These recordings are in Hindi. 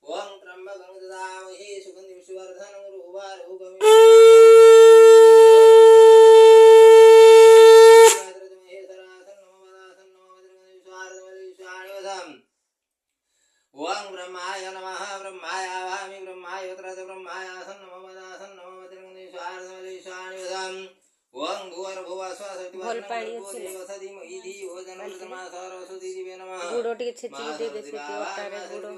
ओम त्र्यंबकं ददामहे सुगंधिं पुष्टिवर्धनं उर्वारुकमिव ओं ब्रह्माय नमः ब्रह्माय आवामि ब्रह्माय उत्रत ब्रह्माय आसन्न मम दासन्न मम त्रिगुणेश्वरं ओं भूर्भुवः स्वः सवितुर्वरेण्यं धियो जन्ममृतमा सरस्वती दिवे नमः गुड़ो टिके छेचिके दे दे छेची ओटारे गुड़ो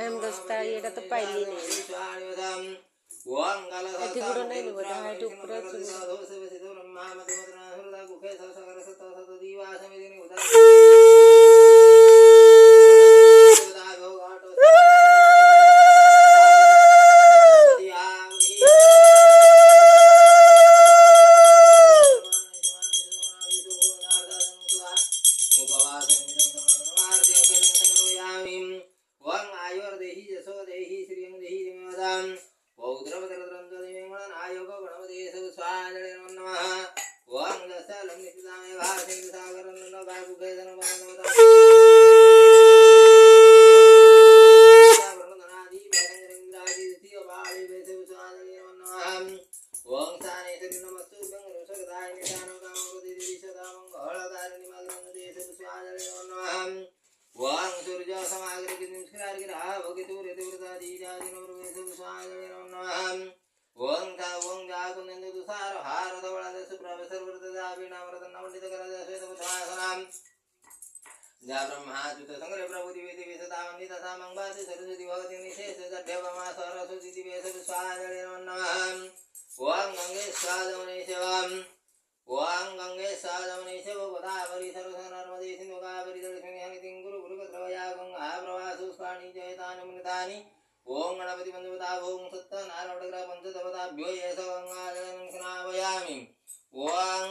एम दस्तारी এটা তো পাইলি নে ओं कलश এটি গুড়ো নাই নিব দা হাইট উপরে ओं गणपति बंधुवता ओं सत्यनारायण पंचदेवताभ्यो ये सर्वंगाजनक्षणावयामि ओं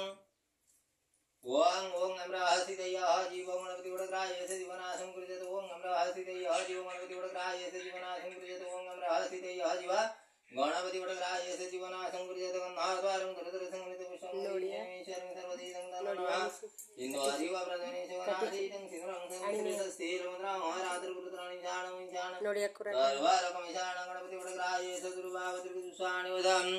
ओं ओं अमृतहसितयः जीवो गणपति वडग्राय से जीवनाशं कृजत ओं अमृतहसितयः जीवो गणपति वडग्राय से जीवनाशं कृजत ओं अमृतहसितयः जीव गणपति वडग्राय से जीवनाशं कृजत गन्धाद्वारं तरतर संगमित पुष्पं ईश्वरं सर्वदेवं नमः इंदो आदिव प्रजनेश वनादीतं सिमरं संस्थिर रुद्रं हरात्र पुत्राणि जानं जानं ನೋಡಿ ಅಕ್ಕುರ सर्वरकमिशानं गणपति वडग्राय से दुर्भावति दुष्वाणि वदम्